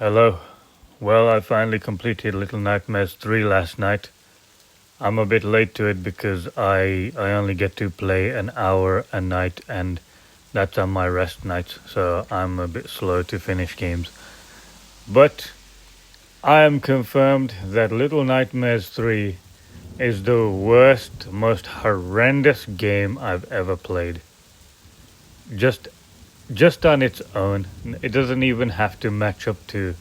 Hello. Well, I finally completed Little Nightmares 3 last night. I'm a bit late to it because I only get to play an hour a night and that's on my rest nights, so I'm a bit slow to finish games. But I am confirmed that Little Nightmares 3 is the worst, most horrendous game I've ever played. Just just on its own. It doesn't even have to match up to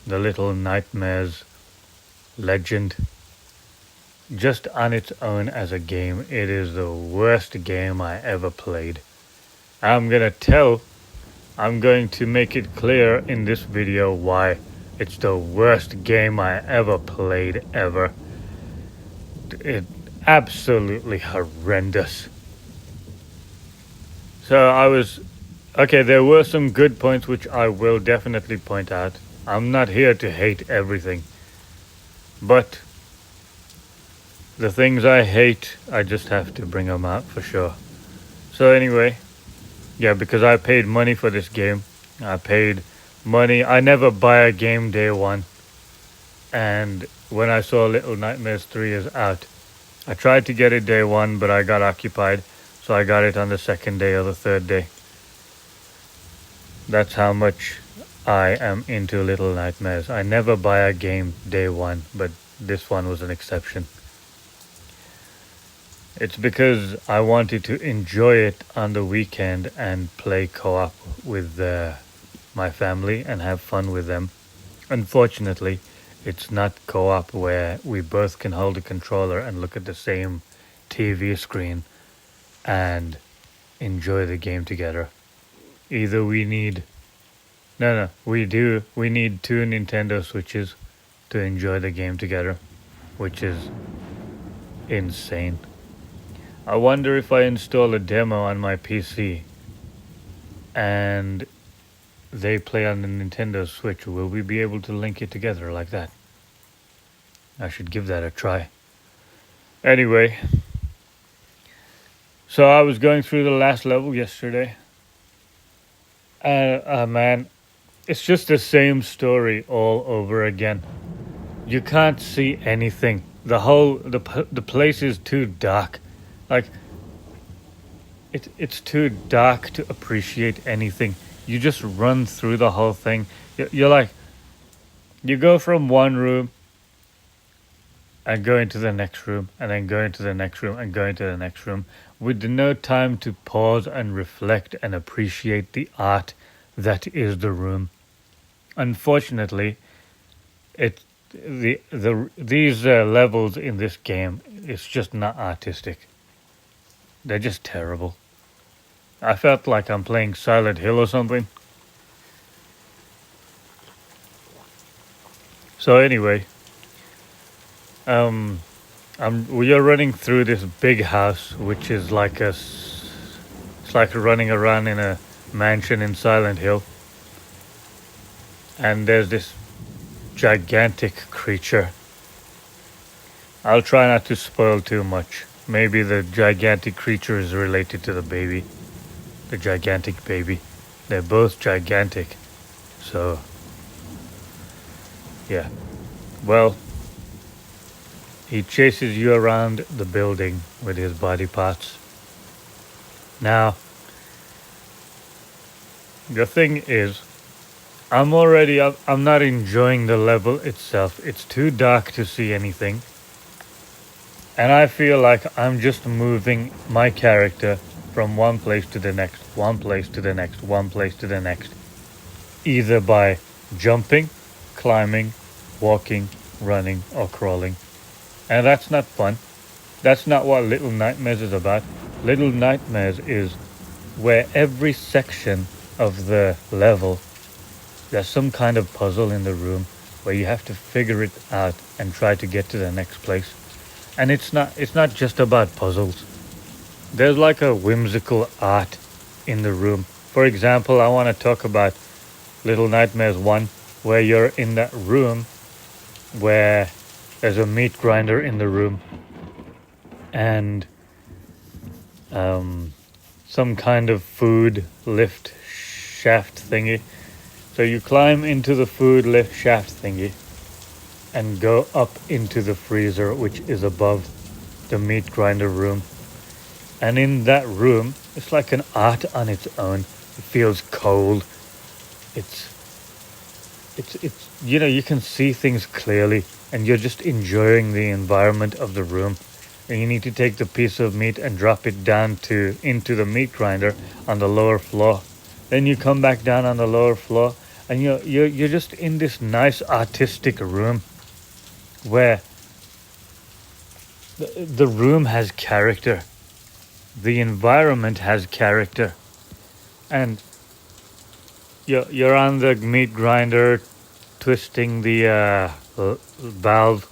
the Little Nightmares legend. Just on its own as a game, it is the worst game I ever played. I'm going to make it clear in this video why it's the worst game I ever played ever. It absolutely horrendous. Okay, there were some good points which I will definitely point out. I'm not here to hate everything. But the things I hate, I just have to bring them out for sure. So anyway, yeah, because I paid money for this game. I paid money. I never buy a game day one. And when I saw Little Nightmares 3 is out, I tried to get it day one, but I got occupied. So I got it on the second day or the third day. That's how much I am into Little Nightmares. I never buy a game day one, but this one was an exception. It's because I wanted to enjoy it on the weekend and play co-op with my family and have fun with them. Unfortunately, it's not co-op where we both can hold a controller and look at the same TV screen and enjoy the game together. Either we need... No, we do. We need 2 Nintendo Switches to enjoy the game together, which is insane. I wonder if I install a demo on my PC and they play on the Nintendo Switch, will we be able to link it together like that? I should give that a try. Anyway, so I was going through the last level yesterday. Man, it's just the same story all over again. You can't see anything. The place is too dark. Like, it's too dark to appreciate anything. You just run through the whole thing. You're like, you go from one room and go into the next room and then go into the next room and go into the next room with no time to pause and reflect and appreciate the art that is the room. Unfortunately, these levels in this game, it's just not artistic. They're just terrible. I felt like I'm playing Silent Hill or something. So anyway, we are running through this big house, which is like it's like running around in a mansion in Silent Hill. And there's this gigantic creature. I'll try not to spoil too much. Maybe the gigantic creature is related to the baby. The gigantic baby. They're both gigantic. So, yeah. Well, he chases you around the building with his body parts. Now, the thing is, I'm not enjoying the level itself. It's too dark to see anything. And I feel like I'm just moving my character from one place to the next, one place to the next, one place to the next. Either by jumping, climbing, walking, running, or crawling. And that's not fun. That's not what Little Nightmares is about. Little Nightmares is where every section of the level, there's some kind of puzzle in the room where you have to figure it out and try to get to the next place. And it's not just about puzzles. There's like a whimsical art in the room. For example, I want to talk about Little Nightmares 1, where you're in that room where there's a meat grinder in the room and some kind of food lift shaft thingy. So you climb into the food lift shaft thingy and go up into the freezer, which is above the meat grinder room. And in that room, it's like an art on its own. It feels cold. It's you can see things clearly, and you're just enjoying the environment of the room. And you need to take the piece of meat and drop it down into the meat grinder on the lower floor. Then you come back down on the lower floor, and you're just in this nice artistic room where the room has character. The environment has character, and you're on the meat grinder, twisting the valve,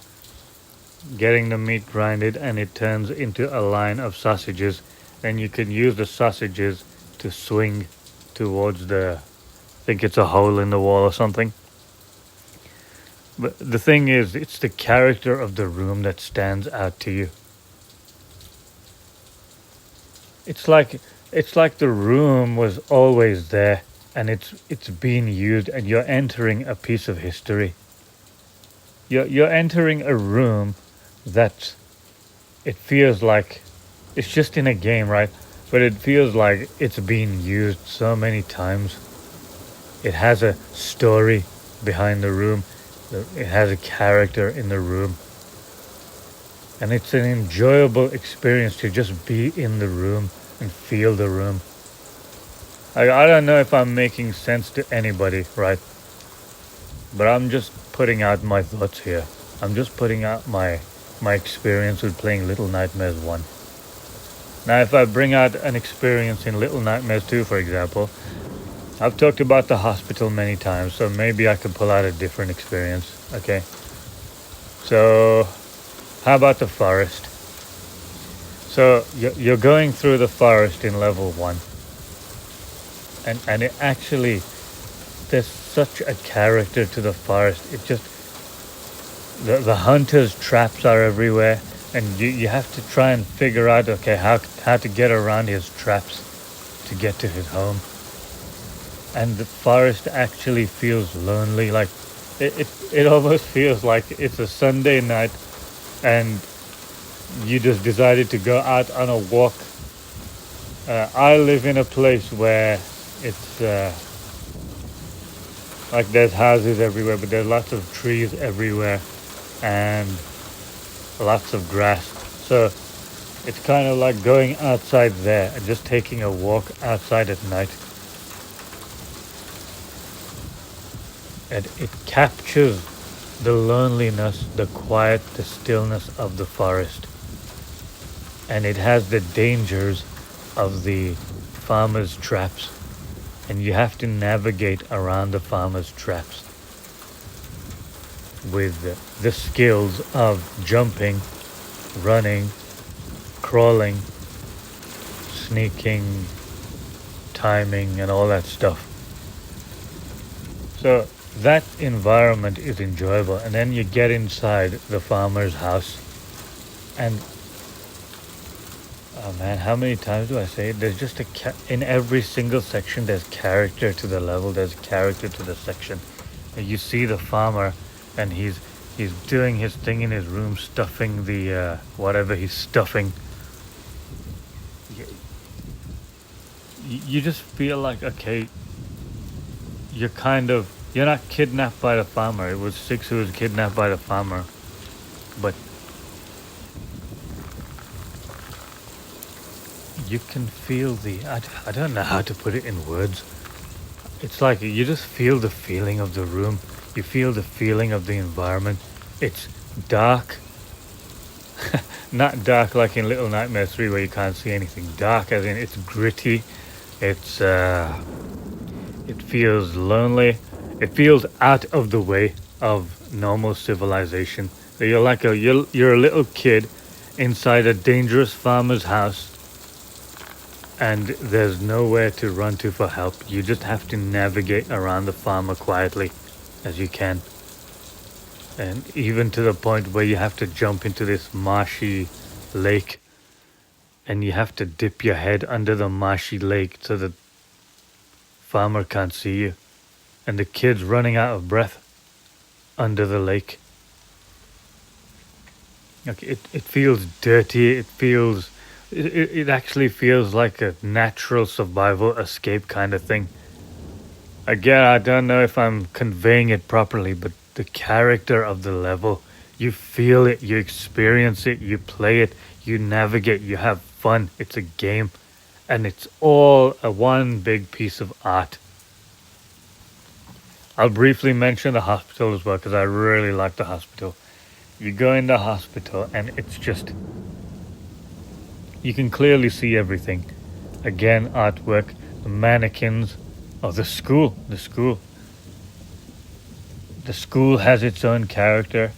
getting the meat grinded, and it turns into a line of sausages. Then you can use the sausages to swing towards I think it's a hole in the wall or something. But the thing is, it's the character of the room that stands out to you. It's like the room was always there, and it's being used, and you're entering a piece of history. You're entering a room that it feels like it's just in a game, right? But it feels like it's being used so many times. It has a story behind the room. It has a character in the room. And it's an enjoyable experience to just be in the room and feel the room. I don't know if I'm making sense to anybody, right? But I'm just putting out my thoughts here. I'm just putting out my experience with playing Little Nightmares 1. Now, if I bring out an experience in Little Nightmares 2, for example, I've talked about the hospital many times, so maybe I can pull out a different experience, okay? So, how about the forest? So, you're going through the forest in level 1. And it actually, there's such a character to the forest. It just, the hunter's traps are everywhere, and you have to try and figure out, okay, how to get around his traps to get to his home. And the forest actually feels lonely, like it almost feels like it's a Sunday night and you just decided to go out on a walk. I live in a place where it's like there's houses everywhere, but there's lots of trees everywhere and lots of grass. So it's kind of like going outside there and just taking a walk outside at night. And it captures the loneliness, the quiet, the stillness of the forest. And it has the dangers of the farmer's traps. And you have to navigate around the farmer's traps with the skills of jumping, running, crawling, sneaking, timing, and all that stuff. So that environment is enjoyable. And then you get inside the farmer's house, and oh man, how many times do I say it? There's just in every single section there's character to the level, there's character to the section. And you see the farmer, and he's doing his thing in his room, stuffing the whatever he's stuffing. You just feel like, okay, you're not kidnapped by the farmer. It was Six who was kidnapped by the farmer. But you can feel I don't know how to put it in words. It's like you just feel the feeling of the room. You feel the feeling of the environment. It's dark. Not dark like in Little Nightmares 3 where you can't see anything. Dark as in it's gritty. It feels lonely. It feels out of the way of normal civilization. So you're a little kid inside a dangerous farmer's house, and there's nowhere to run to for help. You just have to navigate around the farmer quietly as you can. And even to the point where you have to jump into this marshy lake, and you have to dip your head under the marshy lake so the farmer can't see you. and the kids running out of breath under the lake. Like it feels dirty. It actually feels like a natural survival escape kind of thing. Again, I don't know if I'm conveying it properly, but the character of the level, you feel it, you experience it, you play it, you navigate, you have fun. It's a game, and it's all a one big piece of art. I'll briefly mention the hospital as well, because I really like the hospital. You go in the hospital and it's just, you can clearly see everything. Again, artwork, the mannequins of the school. The school has its own character.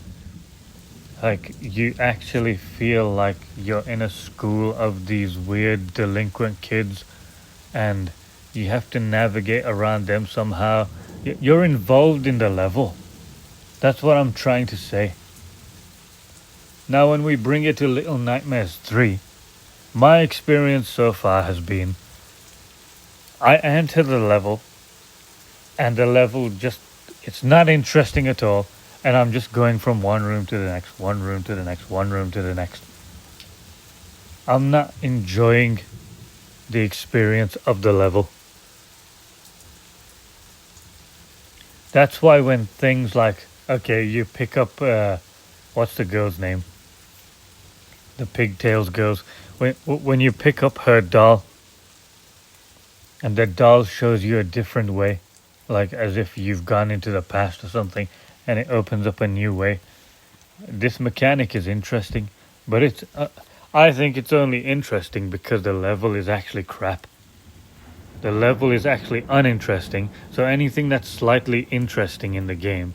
Like, you actually feel like you're in a school of these weird delinquent kids, and you have to navigate around them somehow. You're involved in the level. That's what I'm trying to say. Now, when we bring it to Little Nightmares 3, my experience so far has been, I enter the level, and the level just, it's not interesting at all, and I'm just going from one room to the next, one room to the next, one room to the next. I'm not enjoying the experience of the level. That's why when things like, okay, you pick up, what's the girl's name? The pigtails girls. When you pick up her doll, and the doll shows you a different way, like as if you've gone into the past or something, and it opens up a new way. This mechanic is interesting, but it's I think it's only interesting because the level is actually crap. The level is actually uninteresting, so anything that's slightly interesting in the game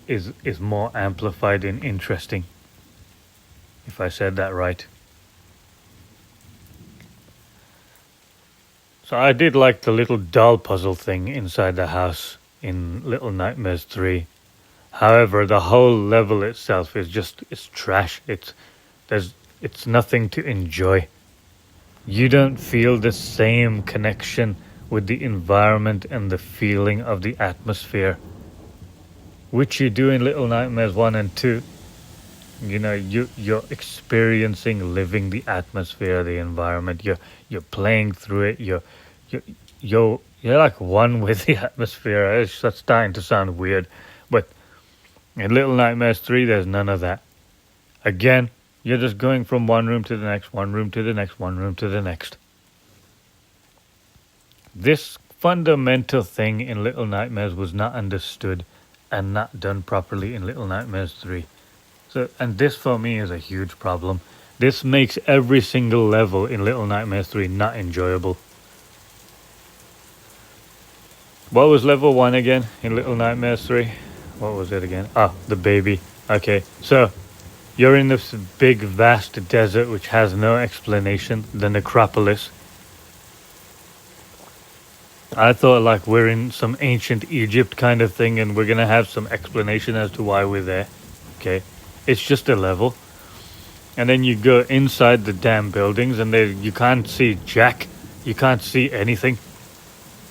is more amplified in interesting. If I said that right. So I did like the little doll puzzle thing inside the house in Little Nightmares 3. However, the whole level itself is just, it's trash. It's nothing to enjoy. You don't feel the same connection with the environment and the feeling of the atmosphere, which you do in Little Nightmares 1 and 2. You know, you're experiencing, living the atmosphere, the environment. You're playing through it. You're like one with the atmosphere. That's starting to sound weird, but in Little Nightmares 3, there's none of that. Again, you're just going from one room to the next, one room to the next, one room to the next. This fundamental thing in Little Nightmares was not understood and not done properly in Little Nightmares 3. So, and this for me is a huge problem. This makes every single level in Little Nightmares 3 not enjoyable. What was level 1 again in Little Nightmares 3? What was it again? Ah, the baby. Okay, so you're in this big vast desert which has no explanation, the necropolis. I thought like we're in some ancient Egypt kind of thing and we're gonna have some explanation as to why we're there. Okay, it's just a level. And then you go inside the damn buildings and you can't see jack. You can't see anything.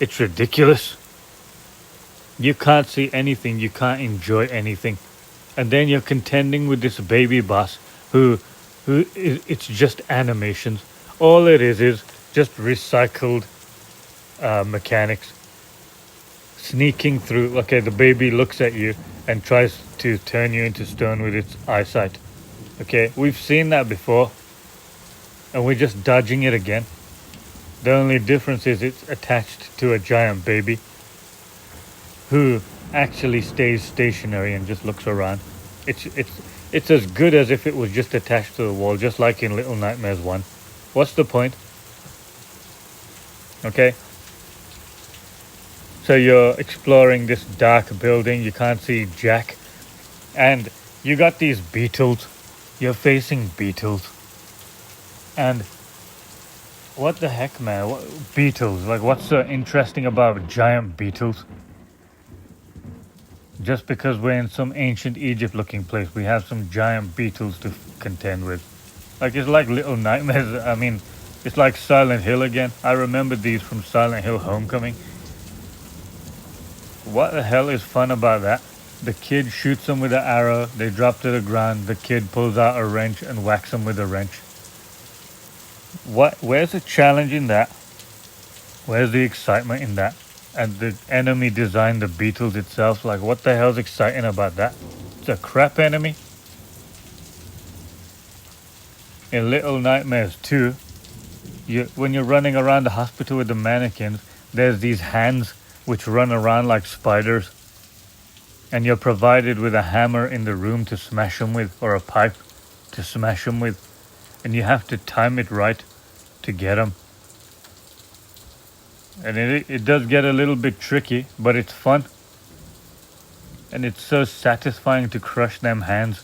It's ridiculous. You can't see anything. You can't enjoy anything. And then you're contending with this baby boss who it's just animations. All it is just recycled mechanics. Sneaking through. Okay, the baby looks at you and tries to turn you into stone with its eyesight. Okay, we've seen that before, and we're just dodging it again. The only difference is it's attached to a giant baby who actually stays stationary and just looks around. It's as good as if it was just attached to the wall, just like in Little Nightmares 1. What's the point? Okay. So you're exploring this dark building, you can't see jack, and you got these beetles. You're facing beetles. And what the heck, man? Beetles? Like, what's so interesting about giant beetles? Just because we're in some ancient Egypt looking place, we have some giant beetles to contend with. Like, it's like Little Nightmares. I mean, it's like Silent Hill again. I remember these from Silent Hill Homecoming. What the hell is fun about that? The kid shoots them with an arrow, they drop to the ground, the kid pulls out a wrench and whacks them with a wrench. Where's the challenge in that? Where's the excitement in that? And the enemy design, the beetles itself, like what the hell's exciting about that? It's a crap enemy. In Little Nightmares 2, when you're running around the hospital with the mannequins, there's these hands which run around like spiders. And you're provided with a hammer in the room to smash them with, or a pipe to smash them with. And you have to time it right to get them. And it does get a little bit tricky, but it's fun. And it's so satisfying to crush them hands.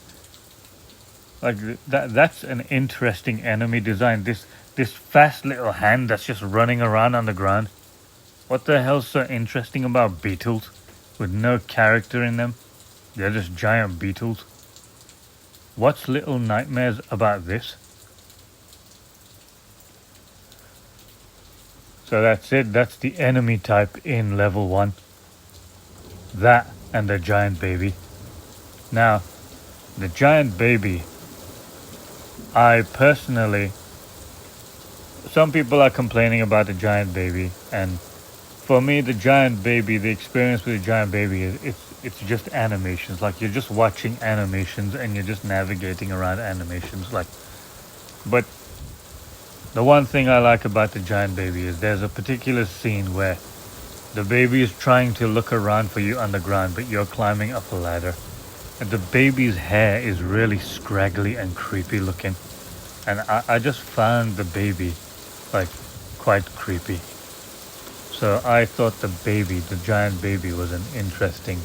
Like that's an interesting enemy design. This fast little hand that's just running around on the ground. What the hell's so interesting about beetles with no character in them? They're just giant beetles. What's Little Nightmares about this? So that's it. That's the enemy type in level 1. That and the giant baby. Now, the giant baby, I personally, some people are complaining about the giant baby, and for me, the giant baby, the experience with the giant baby is it's just animations. Like you're just watching animations and you're just navigating around animations. But the one thing I like about the giant baby is there's a particular scene where the baby is trying to look around for you on the ground, but you're climbing up a ladder. And the baby's hair is really scraggly and creepy looking. And I just found the baby like quite creepy. So I thought the giant baby was an interesting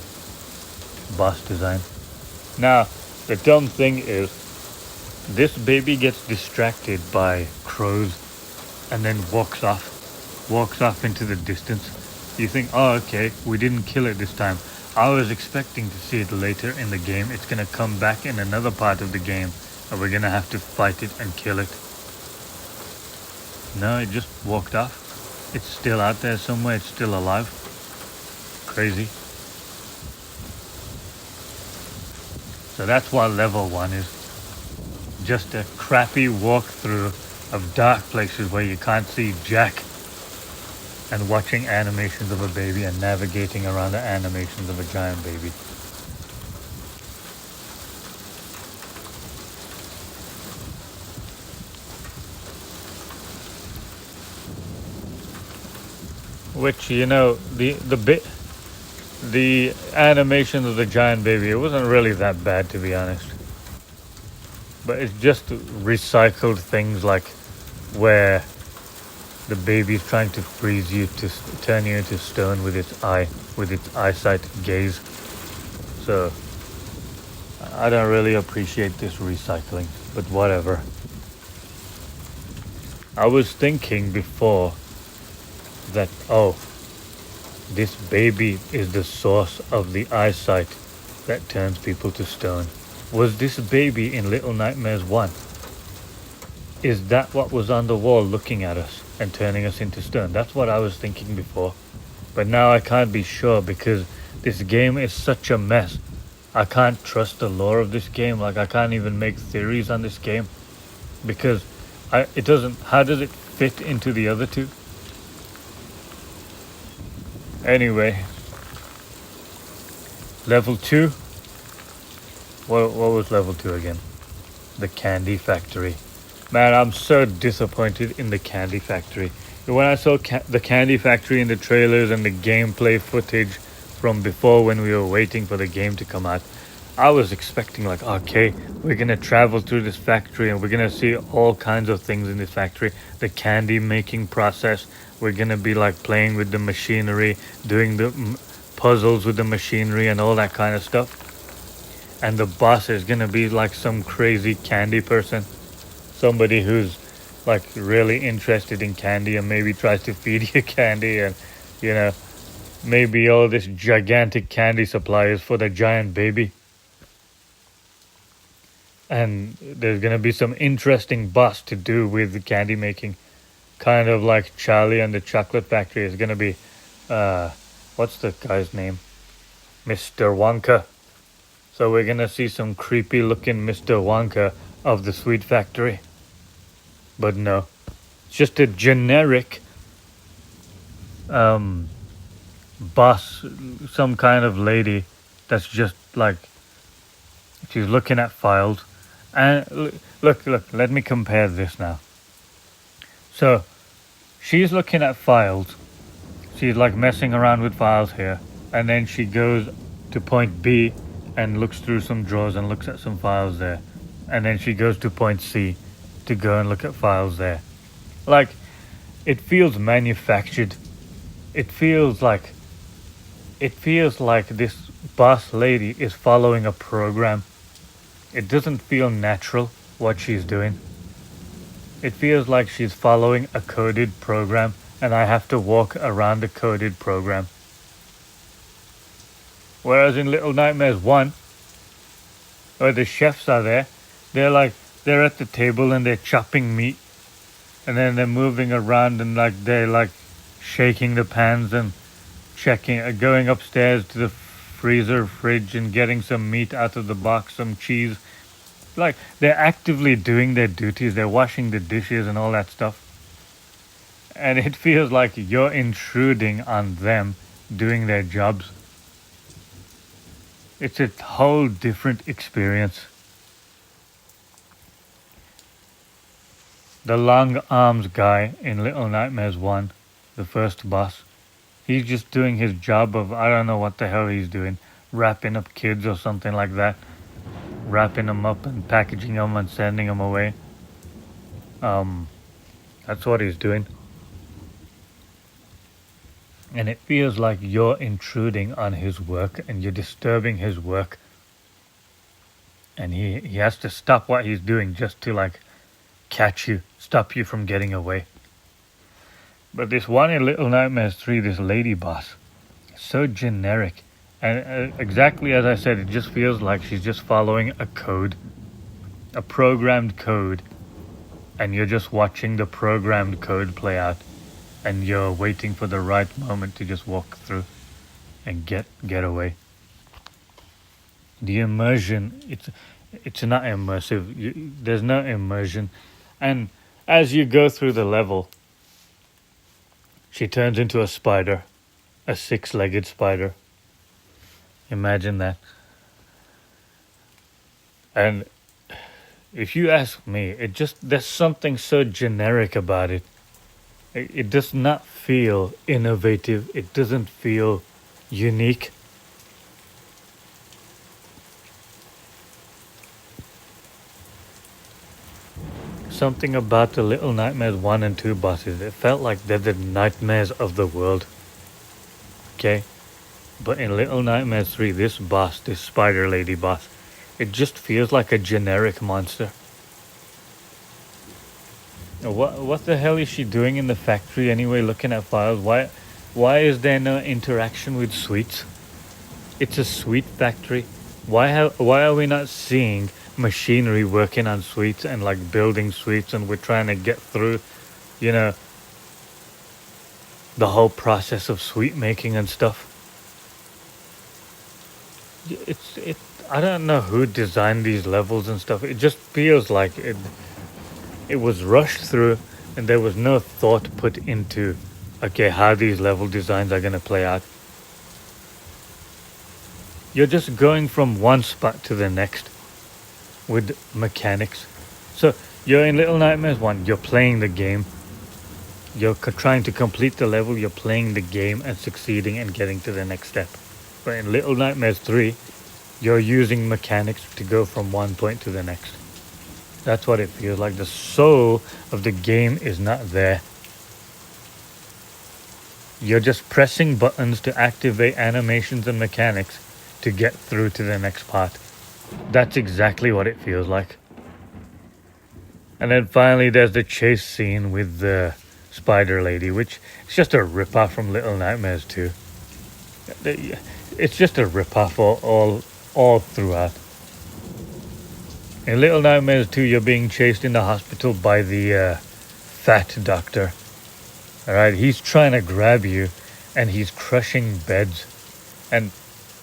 boss design. Now, the dumb thing is, this baby gets distracted by crows and then walks off into the distance. You think, oh, okay, we didn't kill it this time. I was expecting to see it later in the game. It's going to come back in another part of the game and we're going to have to fight it and kill it. No, it just walked off. It's still out there somewhere. It's still alive. Crazy. So that's what level 1 is. Just a crappy walkthrough of dark places where you can't see jack, and watching animations of a baby and navigating around the animations of a giant baby. Which, you know, the animation of the giant baby, it wasn't really that bad, to be honest. But it's just recycled things like where the baby's trying to freeze you to turn you into stone with its eyesight gaze. So I don't really appreciate this recycling, but whatever. I was thinking before that, oh, this baby is the source of the eyesight that turns people to stone. Was this baby in Little Nightmares 1? Is that what was on the wall looking at us and turning us into stone? That's what I was thinking before. But now I can't be sure because this game is such a mess. I can't trust the lore of this game. Like, I can't even make theories on this game because it doesn't. How does it fit into the other two? Anyway, level 2. What was level 2 again? The Candy Factory. Man, I'm so disappointed in the Candy Factory. When I saw the Candy Factory in the trailers and the gameplay footage from before when we were waiting for the game to come out, I was expecting like, okay, we're going to travel through this factory and we're going to see all kinds of things in this factory. The candy making process. We're going to be like playing with the machinery, doing the puzzles with the machinery and all that kind of stuff. And the boss is going to be like some crazy candy person. Somebody who's like really interested in candy and maybe tries to feed you candy, and you know, maybe all this gigantic candy supply is for the giant baby. And there's going to be some interesting boss to do with the candy making. Kind of like Charlie and the Chocolate Factory is going to be, what's the guy's name? Mr. Wonka. So we're gonna see some creepy looking Mr. Wonka of the Sweet Factory. But no, it's just a generic boss, some kind of lady that's just like, she's looking at files. And look, let me compare this now. So she's looking at files. She's like messing around with files here. And then she goes to point B and looks through some drawers and looks at some files there. And then she goes to point C to go and look at files there. Like, it feels manufactured. It feels like this boss lady is following a program. It doesn't feel natural what she's doing. It feels like she's following a coded program and I have to walk around the coded program. Whereas in Little Nightmares 1, where the chefs are there, they're at the table and they're chopping meat, and then they're moving around and they're shaking the pans and going upstairs to the fridge and getting some meat out of the box, some cheese. Like, they're actively doing their duties, they're washing the dishes and all that stuff. And it feels like you're intruding on them doing their jobs. It's a whole different experience. The long arms guy in Little Nightmares 1, the first boss, he's just doing his job of, I don't know what the hell he's doing, wrapping up kids or something like that. Wrapping them up and packaging them and sending them away. That's what he's doing. And it feels like you're intruding on his work and you're disturbing his work. And he has to stop what he's doing just to catch you, stop you from getting away. But this one in Little Nightmares 3, this lady boss, so generic. And exactly as I said, it just feels like she's just following a code, a programmed code. And you're just watching the programmed code play out. And you're waiting for the right moment to just walk through and get away. The immersion, it's not immersive. There's no immersion. And as you go through the level, she turns into a spider, a 6-legged spider. Imagine that. And if you ask me, there's something so generic about it. It does not feel innovative. It doesn't feel unique. Something about the Little Nightmares 1 and 2 bosses, it felt like they're the nightmares of the world. Okay? But in Little Nightmares 3, this boss, this spider lady boss, it just feels like a generic monster. What the hell is she doing in the factory anyway, looking at files? Why is there no interaction with sweets? It's a sweet factory. Why are we not seeing machinery working on sweets and building sweets, and we're trying to get through, the whole process of sweet making and stuff? I don't know who designed these levels and stuff. It just feels like it was rushed through and there was no thought put into how these level designs are going to play out. You're just going from one spot to the next with mechanics. So you're in Little Nightmares 1, you're playing the game. You're trying to complete the level, you're playing the game and succeeding and getting to the next step. But in Little Nightmares 3, you're using mechanics to go from one point to the next. That's what it feels like. The soul of the game is not there. You're just pressing buttons to activate animations and mechanics to get through to the next part. That's exactly what it feels like. And then finally there's the chase scene with the spider lady, which is just a rip-off from Little Nightmares 2. It's just a rip-off all throughout. In Little Nightmares 2, you're being chased in the hospital by the fat doctor. Alright, he's trying to grab you and he's crushing beds. And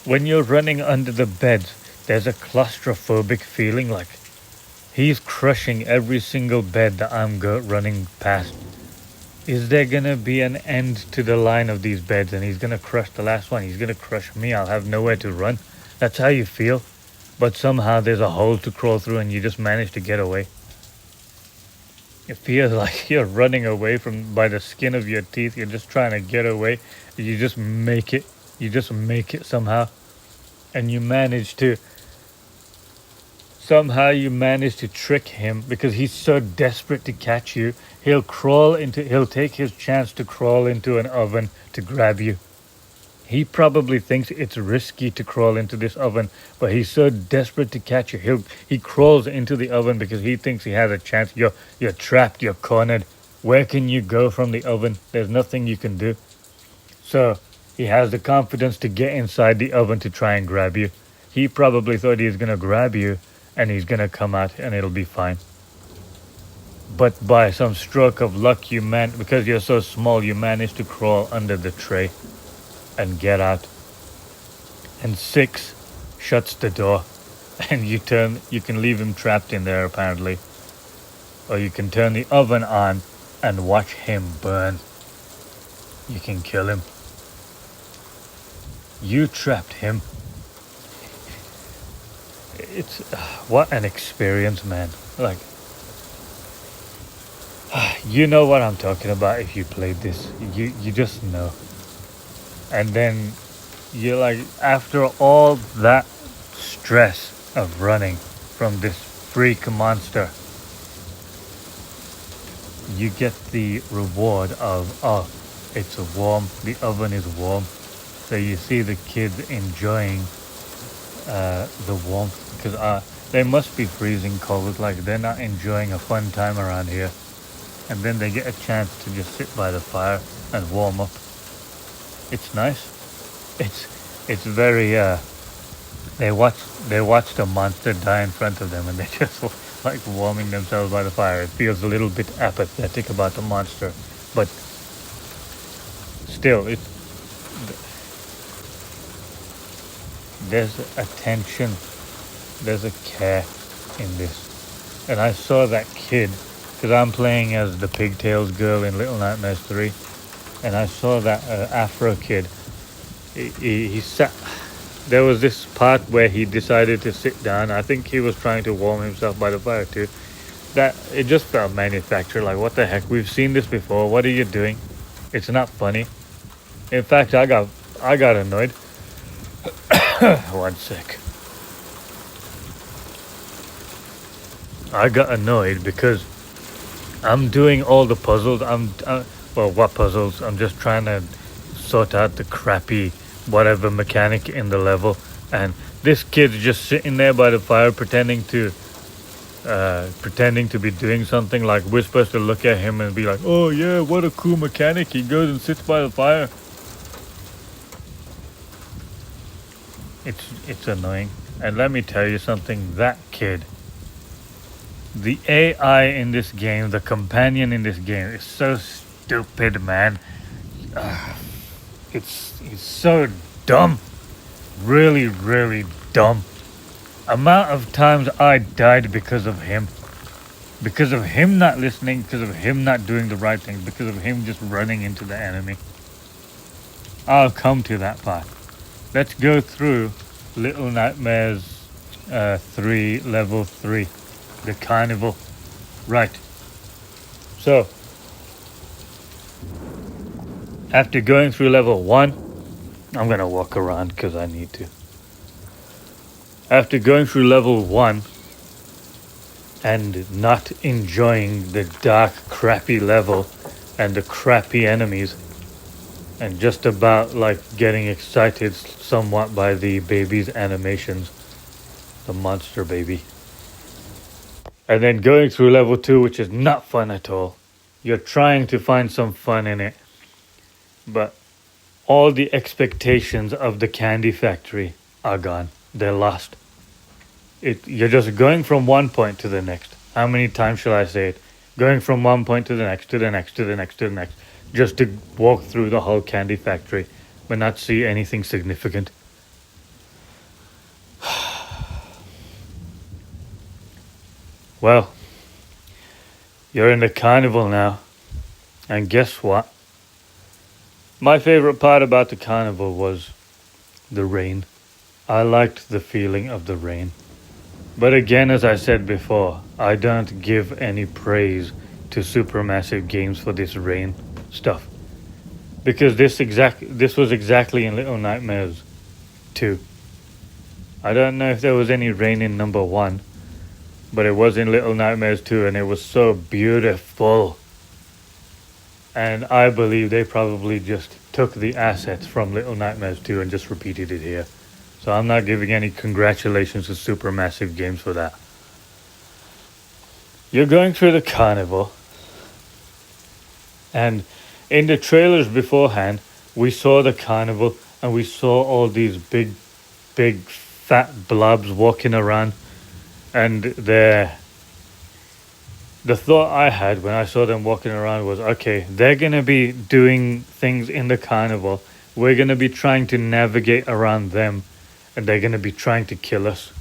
when you're running under the beds, there's a claustrophobic feeling like he's crushing every single bed that I'm running past. Is there gonna be an end to the line of these beds and he's gonna crush the last one? He's gonna crush me. I'll have nowhere to run. That's how you feel. But somehow there's a hole to crawl through and you just manage to get away. It feels like you're running away from by the skin of your teeth. You're just trying to get away. You just make it. You just make it somehow. And you manage to somehow you manage to trick him because he's so desperate to catch you. He'll take his chance to crawl into an oven to grab you. He probably thinks it's risky to crawl into this oven, but he's so desperate to catch you. He crawls into the oven because he thinks he has a chance. You're trapped, you're cornered. Where can you go from the oven? There's nothing you can do. So he has the confidence to get inside the oven to try and grab you. He probably thought he was gonna grab you and he's gonna come out and it'll be fine. But by some stroke of luck, because you're so small, you manage to crawl under the tray and get out. And 6 shuts the door, and you can leave him trapped in there apparently. Or you can turn the oven on and watch him burn. You can kill him. You trapped him. It's what an experience, man. Like, you know what I'm talking about if you played this. You just know. And then you're like, after all that stress of running from this freak monster, you get the reward of, it's warm, the oven is warm. So you see the kids enjoying the warmth because they must be freezing cold, like they're not enjoying a fun time around here. And then they get a chance to just sit by the fire and warm up. It's nice. It's very they watched a monster die in front of them and they just like warming themselves by the fire. It feels a little bit apathetic about the monster, but still there's attention, there's a care in this. And I saw that kid because I'm playing as the pigtails girl in Little Nightmares 3. And I saw that Afro kid. He sat. There was this part where he decided to sit down. I think he was trying to warm himself by the fire too. That it just felt manufactured. Like, what the heck? We've seen this before. What are you doing? It's not funny. In fact, I got annoyed. One sec. I got annoyed because I'm doing all the puzzles. Well, what puzzles? I'm just trying to sort out the crappy whatever mechanic in the level. And this kid's just sitting there by the fire pretending to be doing something. Like, we're supposed to look at him and be like, oh yeah, what a cool mechanic. He goes and sits by the fire. It's annoying. And let me tell you something, that kid, the AI in this game, the companion in this game is so stupid, man. It's so dumb. Really, really dumb. Amount of times I died because of him. Because of him not listening, because of him not doing the right thing, because of him just running into the enemy. I'll come to that part. Let's go through Little Nightmares 3, level 3. The carnival. Right. So, after going through level 1, I'm going to walk around because I need to. After going through level 1 and not enjoying the dark, crappy level and the crappy enemies, and just about like getting excited somewhat by the baby's animations, the monster baby. And then going through level 2, which is not fun at all. You're trying to find some fun in it, but all the expectations of the candy factory are gone. They're lost. You're just going from one point to the next. How many times shall I say it? Going from one point to the next, to the next, to the next, to the next. Just to walk through the whole candy factory, but not see anything significant. Well, you're in the carnival now. And guess what? My favorite part about the carnival was the rain. I liked the feeling of the rain. But again, as I said before, I don't give any praise to Supermassive Games for this rain stuff. Because this was exactly in Little Nightmares 2. I don't know if there was any rain in number 1, but it was in Little Nightmares 2 and it was so beautiful. And I believe they probably just took the assets from Little Nightmares 2 and just repeated it here. So I'm not giving any congratulations to Supermassive Games for that. You're going through the carnival, and in the trailers beforehand, we saw the carnival and we saw all these big, fat blobs walking around. And the thought I had when I saw them walking around was, okay, they're going to be doing things in the carnival. We're going to be trying to navigate around them, and they're going to be trying to kill us.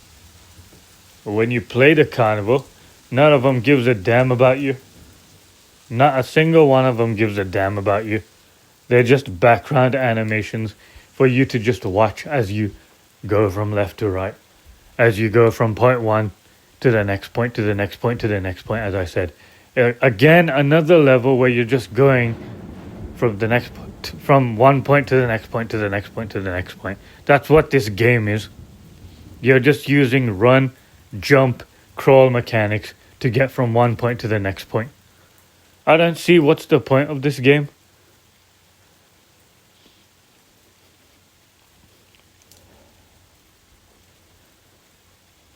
But when you play the carnival, none of them gives a damn about you. Not a single one of them gives a damn about you. They're just background animations for you to just watch as you go from left to right. As you go from point one to the next point, to the next point, to the next point, as I said. Again, another level where you're just going from one point to the next point, to the next point, to the next point. That's what this game is. You're just using run, jump, crawl mechanics to get from one point to the next point. I don't see what's the point of this game.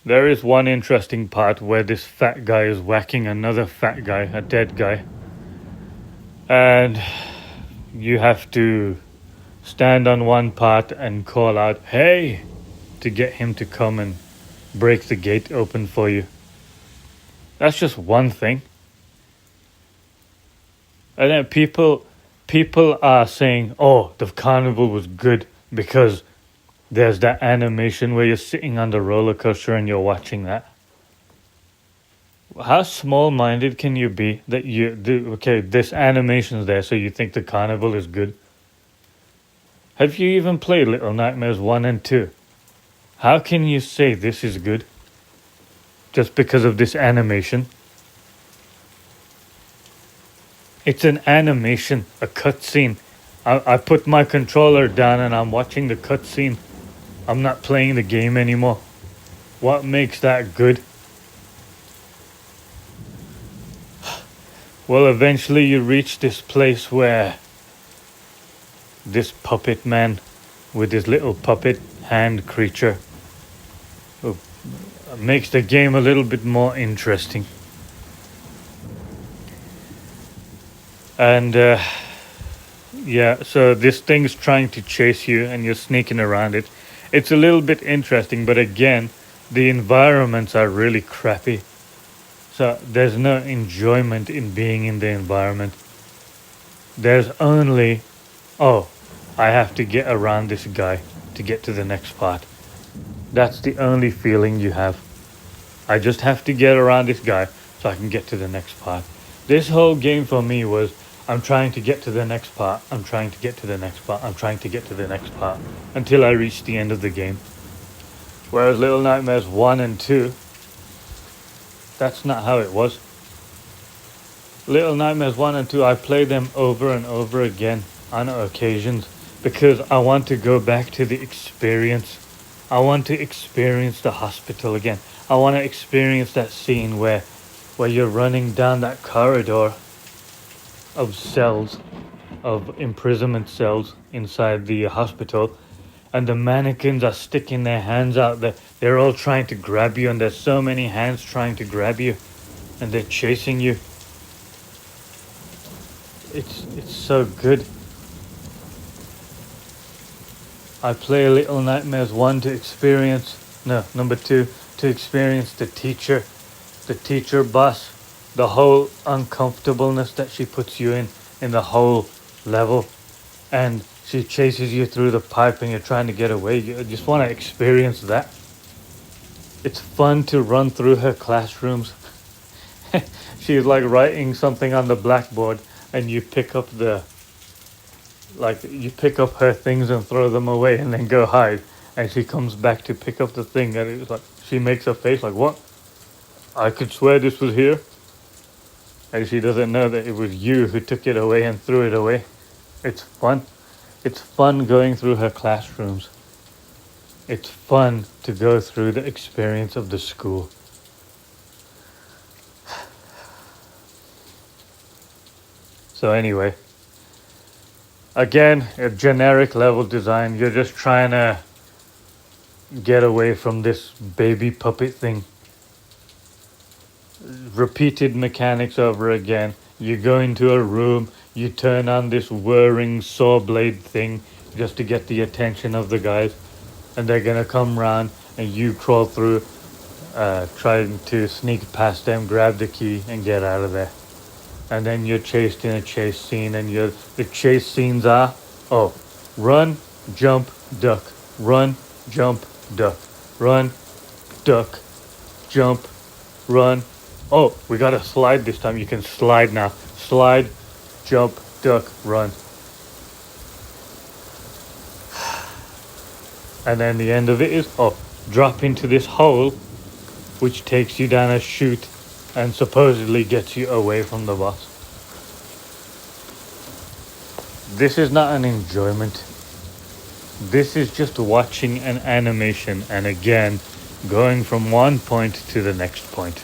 There is one interesting part where this fat guy is whacking another fat guy, a dead guy. And you have to stand on one part and call out, "Hey!" to get him to come and break the gate open for you. That's just one thing. And then people are saying, oh, the carnival was good because there's that animation where you're sitting on the roller coaster and you're watching that. How small-minded can you be that you do, okay, this animation's there, so you think the carnival is good? Have you even played Little Nightmares 1 and 2? How can you say this is good just because of this animation? It's an animation, a cutscene. I put my controller down and I'm watching the cutscene. I'm not playing the game anymore. What makes that good? Well, eventually you reach this place where this puppet man with his little puppet hand creature makes the game a little bit more interesting. And yeah, so this thing's trying to chase you and you're sneaking around it. It's a little bit interesting, but again, the environments are really crappy. So there's no enjoyment in being in the environment. There's only, oh, I have to get around this guy to get to the next part. That's the only feeling you have. I just have to get around this guy so I can get to the next part. This whole game for me was, I'm trying to get to the next part, I'm trying to get to the next part, I'm trying to get to the next part, until I reach the end of the game. Whereas Little Nightmares 1 and 2, that's not how it was. Little Nightmares 1 and 2, I play them over and over again on occasions because I want to go back to the experience. I want to experience the hospital again. I want to experience that scene where you're running down that corridor of cells, of imprisonment cells inside the hospital, and the mannequins are sticking their hands out there. They're all trying to grab you, and there's so many hands trying to grab you, and they're chasing you. It's so good. I play Little Nightmares 1 to experience, number 2, to experience the teacher boss, the whole uncomfortableness that she puts you in the whole level, and she chases you through the pipe and you're trying to get away. You just want to experience that. It's fun to run through her classrooms she's like writing something on the blackboard, and you pick up you pick up her things and throw them away and then go hide, and she comes back to pick up the thing, and it's like she makes a face like, what? I could swear this was here. And she doesn't know that it was you who took it away and threw it away. It's fun. It's fun going through her classrooms. It's fun to go through the experience of the school. So anyway, again, a generic level design. You're just trying to get away from this baby puppet thing. Repeated mechanics over again. You go into a room, you turn on this whirring saw blade thing just to get the attention of the guys, and they're gonna come round, and you crawl through, trying to sneak past them, grab the key, and get out of there. And then you're chased in a chase scene, and the chase scenes are, run, jump, duck, run, jump, duck, run, duck, jump, run. Oh, we got to slide this time. You can slide now. Slide, jump, duck, run. And then the end of it is, drop into this hole, which takes you down a chute and supposedly gets you away from the boss. This is not an enjoyment. This is just watching an animation and again, going from one point to the next point.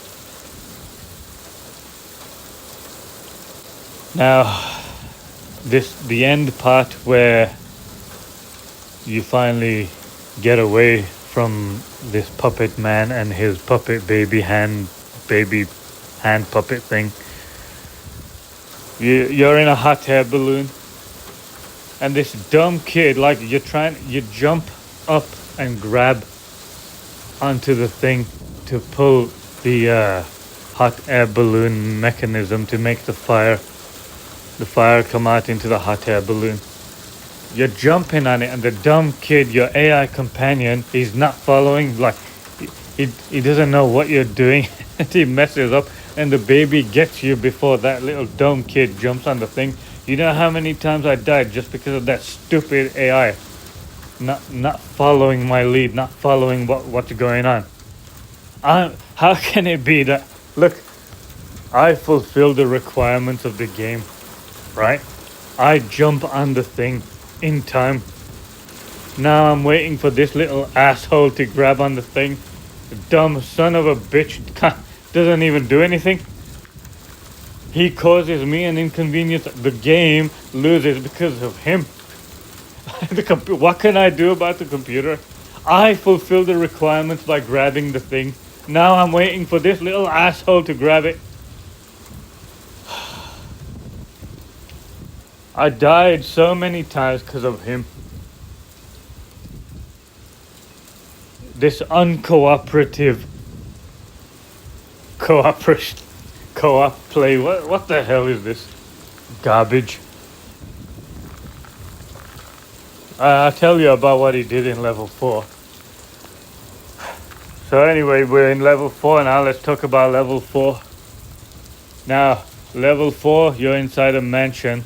Now, the end part where you finally get away from this puppet man and his puppet baby hand puppet thing. You're in a hot air balloon, and this dumb kid, like you jump up and grab onto the thing to pull the hot air balloon mechanism to make the fire come out into the hot air balloon. You're jumping on it, and the dumb kid, your AI companion, he's not following. Like he doesn't know what you're doing. And he messes up, and the baby gets you before that little dumb kid jumps on the thing. You know how many times I died just because of that stupid AI not following my lead, not following what's going on. How can it be that, look, I fulfill the requirements of the game, right? I jump on the thing in time. Now I'm waiting for this little asshole to grab on the thing. The dumb son of a bitch doesn't even do anything. He causes me an inconvenience. The game loses because of him. What can I do about the computer? I fulfill the requirements by grabbing the thing. Now I'm waiting for this little asshole to grab it. I died so many times because of him. This uncooperative co-op play. What the hell is this? Garbage. I'll tell you about what he did in level 4. So anyway, we're in level 4 now. Let's talk about level 4. Now, level 4, you're inside a mansion,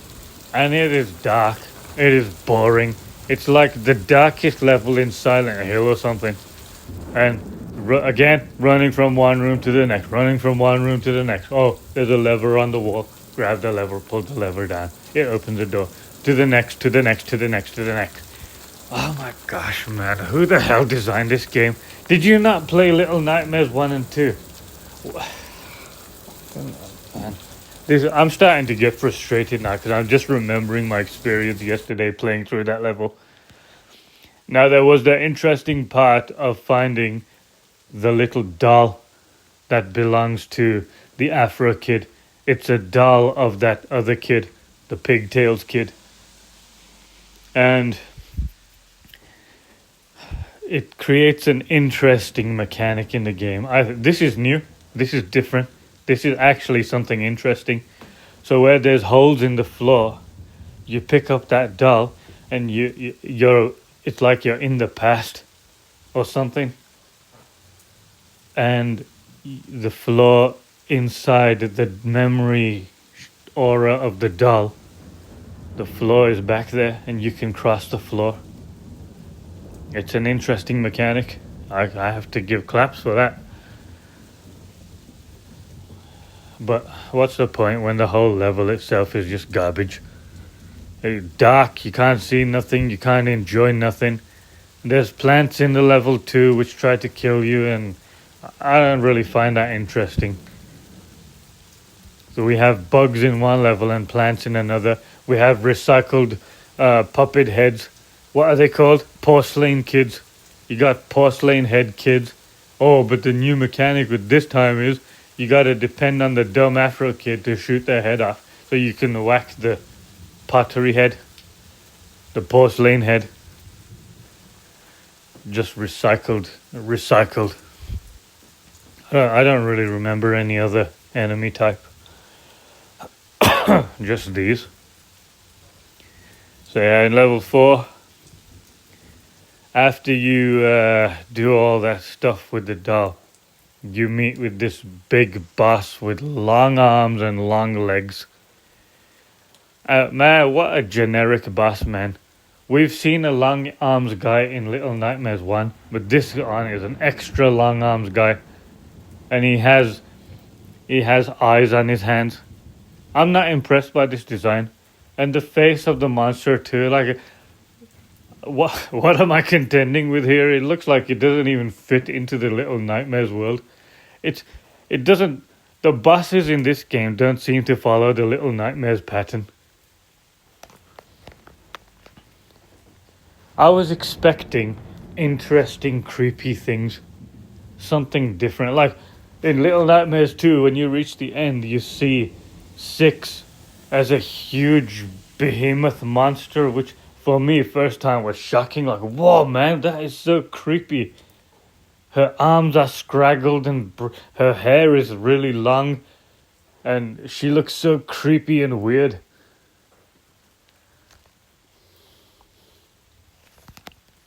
and it is dark. It is boring. It's like the darkest level in Silent Hill or something. And again, running from one room to the next, running from one room to the next. Oh, there's a lever on the wall. Grab the lever, pull the lever down. It opens the door. To the next, to the next, to the next, to the next. Oh my gosh, man. Who the hell designed this game? Did you not play Little Nightmares 1 and 2? Man. I'm starting to get frustrated now because I'm just remembering my experience yesterday playing through that level. Now, there was the interesting part of finding the little doll that belongs to the Afro kid. It's a doll of that other kid, the Pigtails kid. And it creates an interesting mechanic in the game. This is new. This is different. This is actually something interesting. So where there's holes in the floor, you pick up that doll, and you're. It's like you're in the past, or something. And the floor inside the memory aura of the doll. The floor is back there and you can cross the floor. It's an interesting mechanic. I have to give claps for that. But what's the point when the whole level itself is just garbage? It's dark, you can't see nothing, you can't enjoy nothing. There's plants in the level too which try to kill you, and I don't really find that interesting. So we have bugs in one level and plants in another. We have recycled puppet heads. What are they called? Porcelain kids. You got porcelain head kids. Oh, but the new mechanic with this time is you gotta depend on the dumb Afro kid to shoot their head off. So you can whack the pottery head. The porcelain head. Just recycled. I don't really remember any other enemy type. Just these. So yeah, in level 4, after you do all that stuff with the doll, you meet with this big boss with long arms and long legs. Man, what a generic boss, man. We've seen a long arms guy in Little Nightmares 1, but this one is an extra long arms guy. And he has eyes on his hands. I'm not impressed by this design. And the face of the monster too, like, what am I contending with here? It looks like it doesn't even fit into the Little Nightmares world. It doesn't, the bosses in this game don't seem to follow the Little Nightmares pattern. I was expecting interesting, creepy things. Something different. Like in Little Nightmares 2, when you reach the end, you see 6 as a huge behemoth monster, which for me first time was shocking. Like, whoa, man, that is so creepy. Her arms are scraggled and her hair is really long, and she looks so creepy and weird.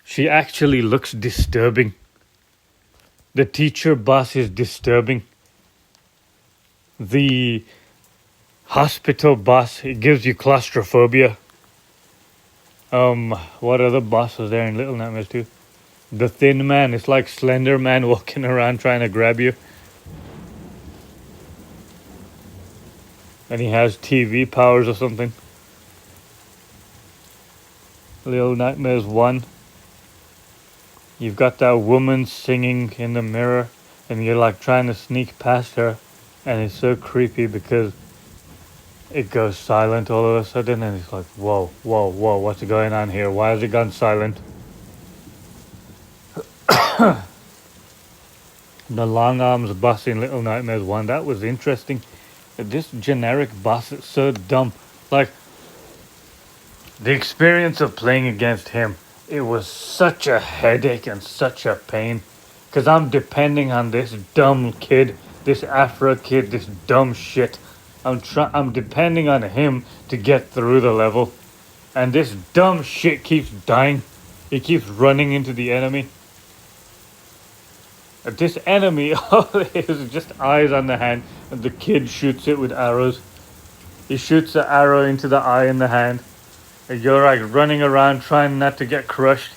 She actually looks disturbing. The teacher boss is disturbing. The hospital boss, it gives you claustrophobia. What other bosses there in Little Nightmares 2? The Thin Man, it's like Slender Man walking around trying to grab you. And he has TV powers or something. Little Nightmares 1. You've got that woman singing in the mirror, and you're like trying to sneak past her, and it's so creepy because it goes silent all of a sudden, and it's like, whoa, what's going on here? Why has it gone silent? The long arms boss in Little Nightmares 1, that was interesting. This generic boss is so dumb. Like, the experience of playing against him, it was such a headache and such a pain. Because I'm depending on this dumb kid, this Afro kid, this dumb shit. I'm depending on him to get through the level. And this dumb shit keeps dying. He keeps running into the enemy. This enemy, all it is just eyes on the hand, and the kid shoots it with arrows. He shoots the arrow into the eye in the hand, and you're like running around trying not to get crushed.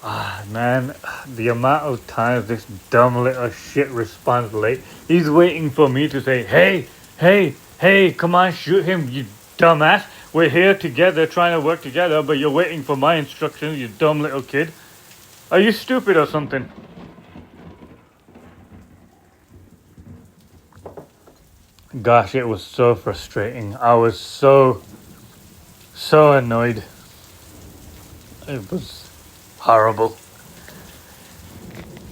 Ah, man, the amount of times this dumb little shit responds late. He's waiting for me to say, hey, come on, shoot him, you dumbass. We're here together, trying to work together, but you're waiting for my instructions, you dumb little kid. Are you stupid or something? Gosh, it was so frustrating. I was so annoyed. It was horrible.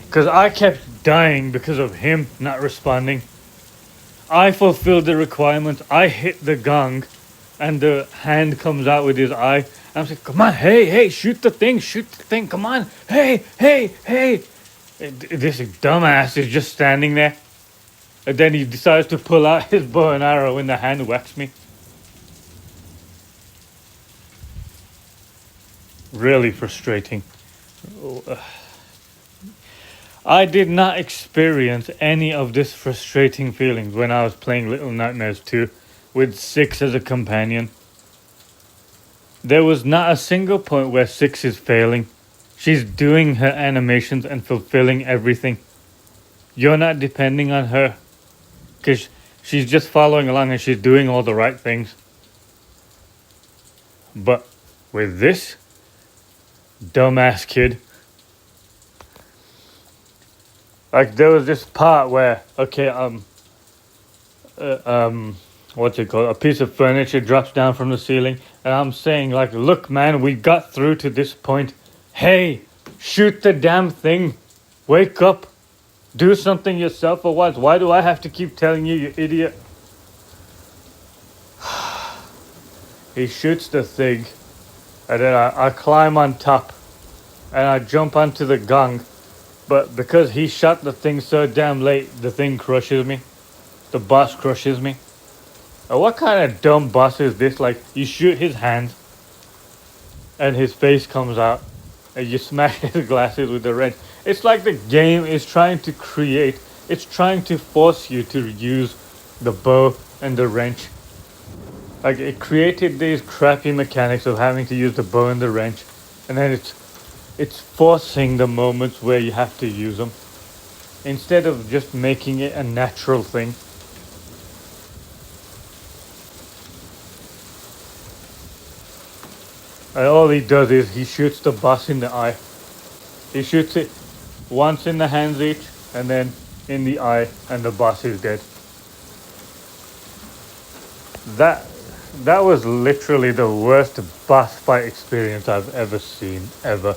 Because I kept dying because of him not responding. I fulfilled the requirements. I hit the gong, and the hand comes out with his eye. I'm saying, come on, hey, shoot the thing, come on, hey. This dumbass is just standing there. And then he decides to pull out his bow and arrow when the hand whacks me. Really frustrating. I did not experience any of this frustrating feelings when I was playing Little Nightmares 2 with Six as a companion. There was not a single point where Six is failing. She's doing her animations and fulfilling everything. You're not depending on her because she's just following along and she's doing all the right things. But with this dumbass kid, like there was this part where what's it called? A piece of furniture drops down from the ceiling, and I'm saying like, look, man, we got through to this point. Hey, shoot the damn thing! Wake up! Do something yourself for once. Why do I have to keep telling you, you idiot? He shoots the thing, and then I climb on top, and I jump onto the gong. But because he shot the thing so damn late, the thing crushes me. The boss crushes me. What kind of dumb boss is this? Like, you shoot his hand, and his face comes out, and you smash his glasses with the wrench. It's like the game is trying to create, it's trying to force you to use the bow and the wrench. Like, it created these crappy mechanics of having to use the bow and the wrench, and then it's forcing the moments where you have to use them, instead of just making it a natural thing. And all he does is he shoots the boss in the eye. He shoots it once in the hands each, and then in the eye, and the boss is dead. That was literally the worst boss fight experience I've ever seen, ever.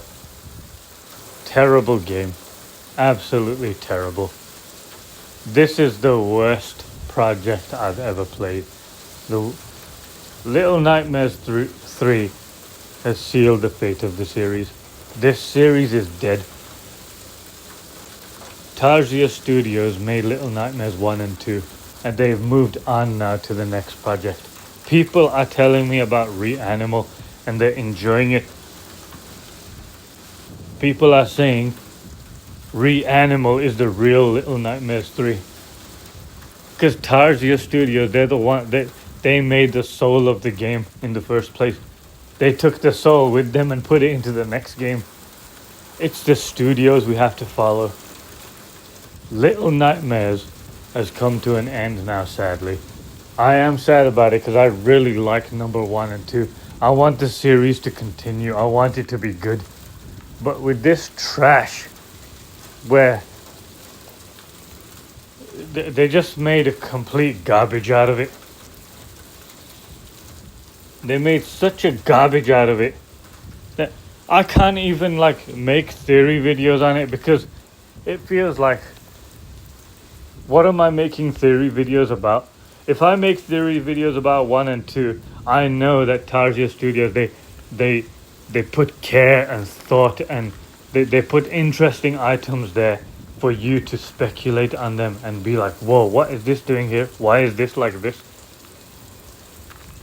Terrible game. Absolutely terrible. This is the worst project I've ever played. The Little Nightmares 3 has sealed the fate of the series. This series is dead. Tarsier Studios made Little Nightmares 1 and 2, and they've moved on now to the next project. People are telling me about Reanimal, and they're enjoying it. People are saying Reanimal is the real Little Nightmares 3. Because Tarsier Studios, they're the one that they made the soul of the game in the first place. They took the soul with them and put it into the next game. It's the studios we have to follow. Little Nightmares has come to an end now, sadly. I am sad about it because I really like number 1 and 2. I want the series to continue. I want it to be good. But with this trash, where they just made a complete garbage out of it. They made such a garbage out of it that I can't even like make theory videos on it, because it feels like, what am I making theory videos about? If I make theory videos about 1 and 2, I know that Tarsier Studios, they put care and thought, and they put interesting items there for you to speculate on them and be like, whoa, what is this doing here? Why is this like this?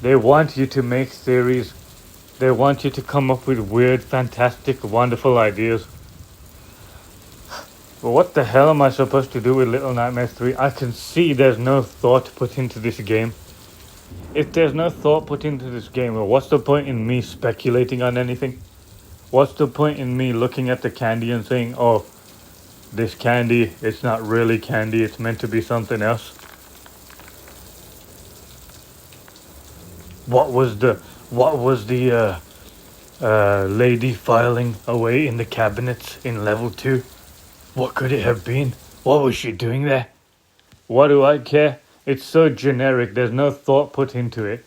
They want you to make theories. They want you to come up with weird, fantastic, wonderful ideas. But what the hell am I supposed to do with Little Nightmares 3? I can see there's no thought put into this game. If there's no thought put into this game, well, what's the point in me speculating on anything? What's the point in me looking at the candy and saying, oh, this candy, it's not really candy, it's meant to be something else? What was the lady filing away in the cabinets in level 2? What could it have been? What was she doing there? What do I care? It's so generic, there's no thought put into it.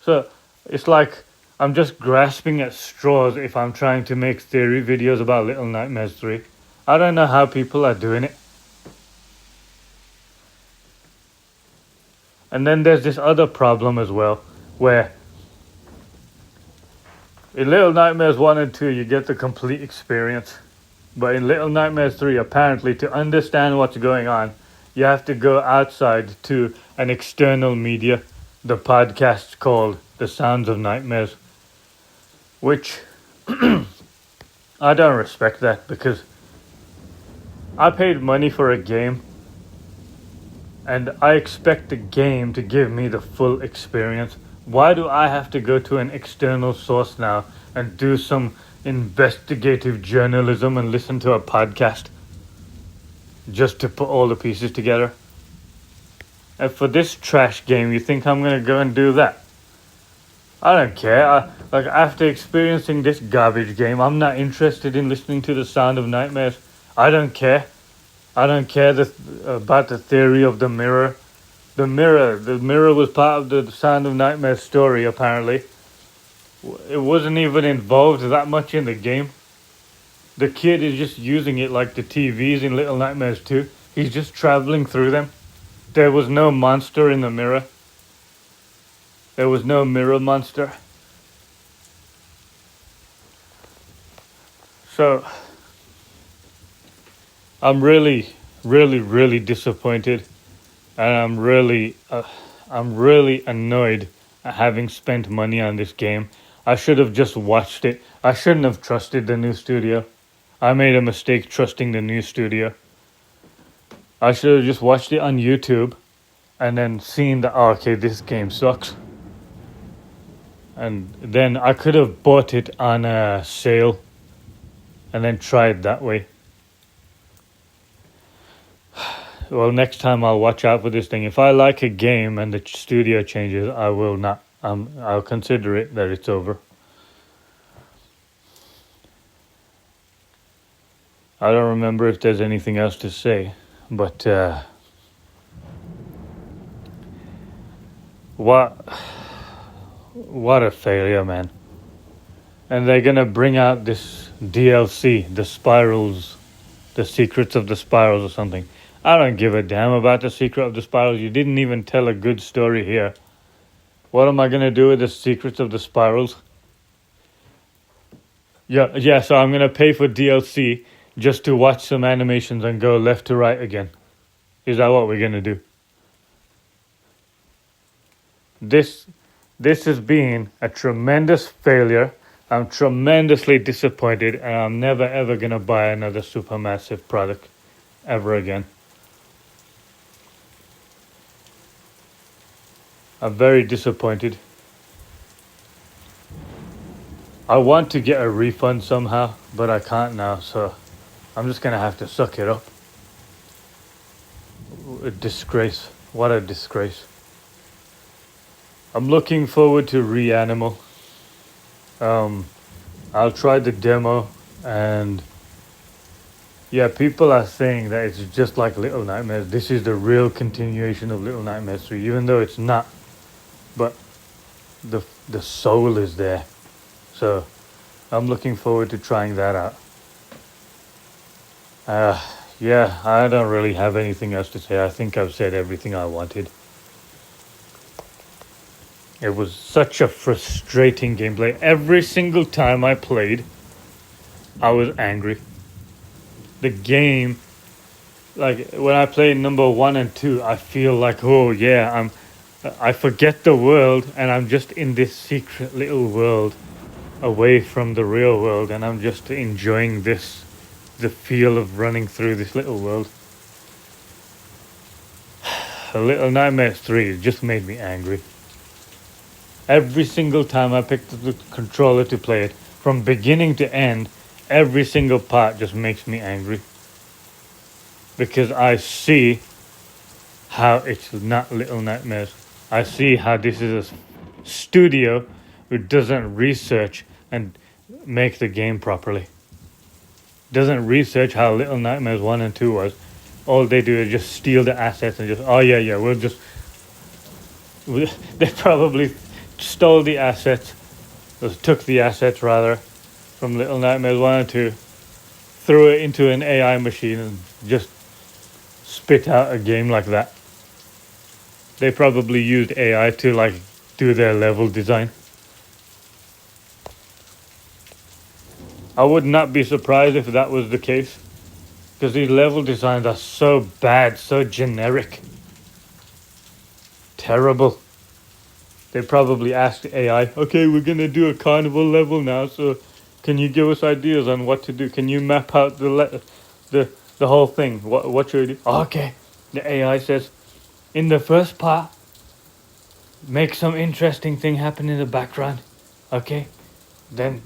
So it's like I'm just grasping at straws if I'm trying to make theory videos about Little Nightmares 3. I don't know how people are doing it. And then there's this other problem as well, where in Little Nightmares 1 and 2 you get the complete experience. But in Little Nightmares 3, apparently, to understand what's going on, you have to go outside to an external media, the podcast called The Sounds of Nightmares. Which, I don't respect that, because I paid money for a game, and I expect the game to give me the full experience. Why do I have to go to an external source now and do some investigative journalism and listen to a podcast just to put all the pieces together? And for this trash game, you think I'm gonna go and do that? I don't care. Like, after experiencing this garbage game, I'm not interested in listening to the sound of nightmares. I don't care. I don't care about the theory of the mirror. The mirror was part of the Sound of Nightmares story, apparently. It wasn't even involved that much in the game. The kid is just using it like the TVs in Little Nightmares 2. He's just traveling through them. There was no monster in the mirror. There was no mirror monster. So, I'm really, really, really disappointed. And I'm really annoyed at having spent money on this game. I should have just watched it. I shouldn't have trusted the new studio. I made a mistake trusting the new studio. I should have just watched it on YouTube and then seen that, oh, okay, this game sucks. And then I could have bought it on a sale and then tried that way. Well, next time I'll watch out for this thing. If I like a game and the studio changes, I will not. I'll consider it that it's over. I don't remember if there's anything else to say, but what a failure, man. And they're gonna bring out this DLC, the Spirals, the Secrets of the Spirals or something. I don't give a damn about the Secret of the Spirals. You didn't even tell a good story here. What am I gonna do with the Secrets of the Spirals? Yeah, so I'm gonna pay for DLC just to watch some animations and go left to right again. Is that what we're gonna do? This has been a tremendous failure. I'm tremendously disappointed, and I'm never ever gonna buy another Supermassive product ever again. I'm very disappointed. I want to get a refund somehow, but I can't now, so I'm just gonna have to suck it up. A disgrace. What a disgrace. I'm looking forward to Reanimal. I'll try the demo, and yeah, people are saying that it's just like Little Nightmares. This is the real continuation of Little Nightmares 3, even though it's not. But the soul is there. So I'm looking forward to trying that out. Yeah, I don't really have anything else to say. I think I've said everything I wanted. It was such a frustrating gameplay. Every single time I played, I was angry. The game, like when I play number 1 and 2, I feel like, oh yeah, I forget the world and I'm just in this secret little world away from the real world, and I'm just enjoying the feel of running through this little world. A Little Nightmares 3 just made me angry. Every single time I picked up the controller to play it, from beginning to end, every single part just makes me angry. Because I see how it's not Little Nightmares. I see how this is a studio who doesn't research and make the game properly. Doesn't research how Little Nightmares 1 and 2 was. All they do is just steal the assets and just, oh yeah, they probably stole the assets, or took the assets rather, from Little Nightmares 1 and 2, threw it into an AI machine and just spit out a game like that. They probably used AI to like do their level design. I would not be surprised if that was the case, because these level designs are so bad, so generic. Terrible. They probably asked AI, okay, we're going to do a carnival level now, so can you give us ideas on what to do? Can you map out the the whole thing. What should we do? Okay, the AI says, in the first part, make some interesting thing happen in the background. Okay, then,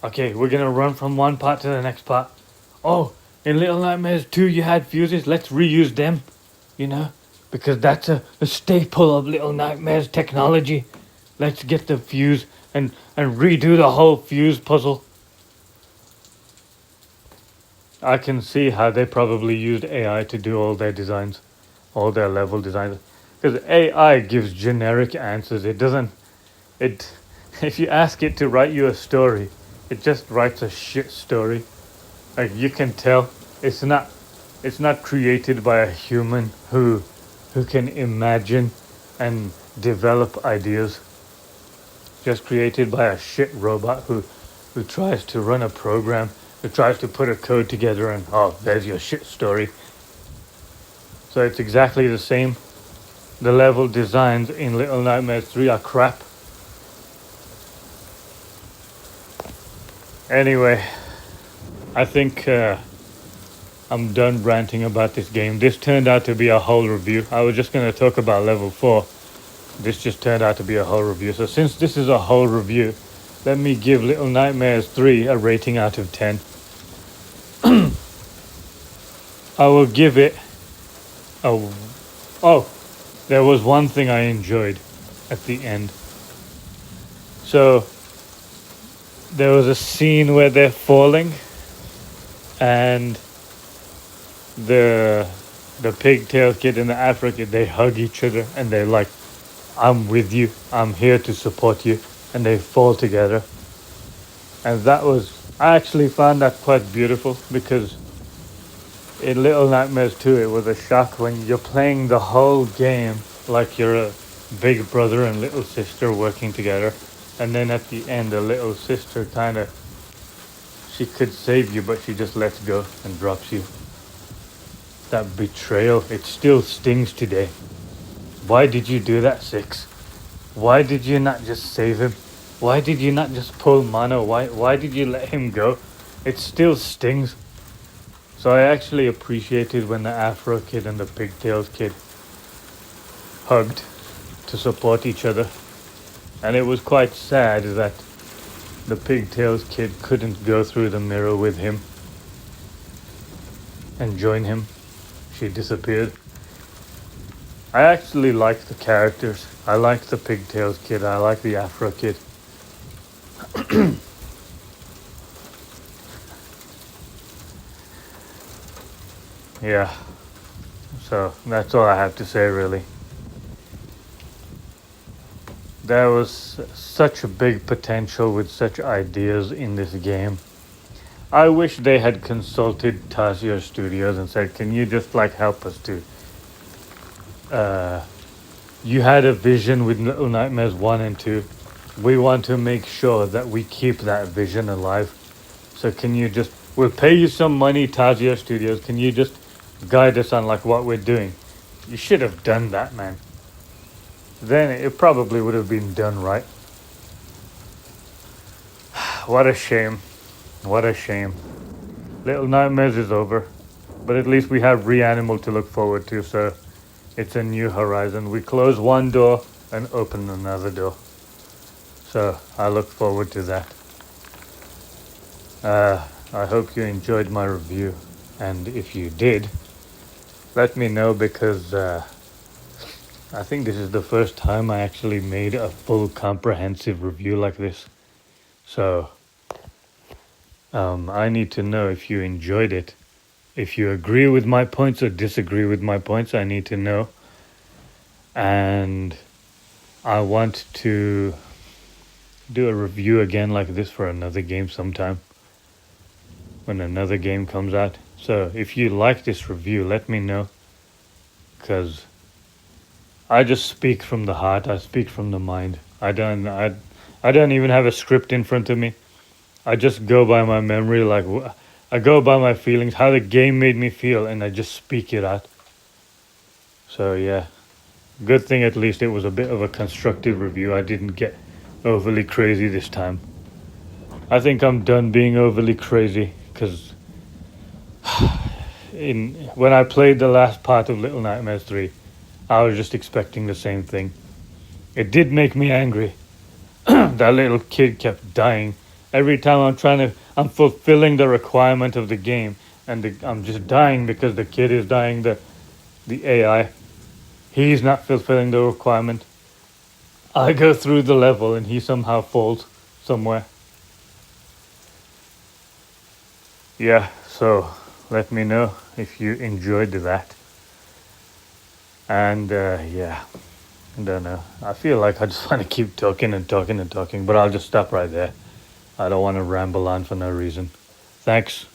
okay, we're gonna run from one part to the next part. Oh, in Little Nightmares 2 you had fuses, let's reuse them, you know, because that's a staple of Little Nightmares technology. Let's get the fuse and redo the whole fuse puzzle. I can see how they probably used AI to do all their designs, all their level designs. Because AI gives generic answers. It doesn't, it, if you ask it to write you a story, it just writes a shit story. Like you can tell, it's not created by a human who can imagine and develop ideas. Just created by a shit robot who tries to run a program, who tries to put a code together and, oh, there's your shit story. So it's exactly the same. The level designs in Little Nightmares 3 are crap. Anyway, I think I'm done ranting about this game. This turned out to be a whole review. I was just going to talk about level 4. This just turned out to be a whole review. So since this is a whole review, let me give Little Nightmares 3 a rating out of 10. I will give it a... Oh, there was one thing I enjoyed at the end. So there was a scene where they're falling and the pigtail kid and the Afro kid, they hug each other and they're like, I'm with you, I'm here to support you, and they fall together. And I actually found that quite beautiful, because in Little Nightmares 2 it was a shock when you're playing the whole game like you're a big brother and little sister working together, and then at the end the little sister she could save you, but she just lets go and drops you. That betrayal, it still stings today. Why did you do that, Six? Why did you not just save him? Why did you not just pull Mono? Why did you let him go? It still stings. So I actually appreciated when the Afro kid and the pigtails kid hugged to support each other. And it was quite sad that the pigtails kid couldn't go through the mirror with him and join him. She disappeared. I actually like the characters. I like the pigtails kid. I like the Afro kid. Yeah. So that's all I have to say, really. There was such a big potential with such ideas in this game. I wish they had consulted Tasio Studios and said, can you just help us to... you had a vision with Little Nightmares 1 and 2. We want to make sure that we keep that vision alive. So can you just... We'll pay you some money, Tasio Studios. Can you just guide us on what we're doing? You should have done that, man. Then it probably would have been done right. What a shame. What a shame. Little Nightmares is over. But at least we have Reanimal to look forward to, so it's a new horizon. We close one door and open another door. So I look forward to that. I hope you enjoyed my review. And if you did, let me know, because I think this is the first time I actually made a full comprehensive review like this. So I need to know if you enjoyed it. If you agree with my points or disagree with my points, I need to know. And I want to do a review again like this for another game sometime, when another game comes out. So if you like this review, let me know, because I just speak from the heart. I speak from the mind. I don't even have a script in front of me. I just go by my memory, I go by my feelings, how the game made me feel, and I just speak it out. So yeah, good thing at least it was a bit of a constructive review. I didn't get overly crazy this time. I think I'm done being overly crazy, because when I played the last part of Little Nightmares 3, I was just expecting the same thing. It did make me angry. That little kid kept dying. Every time I'm fulfilling the requirement of the game, and I'm just dying because the kid is dying, the AI. He's not fulfilling the requirement. I go through the level and he somehow falls somewhere. Yeah, so let me know if you enjoyed that. And yeah, I don't know. I feel like I just want to keep talking and talking and talking, but I'll just stop right there. I don't want to ramble on for no reason. Thanks.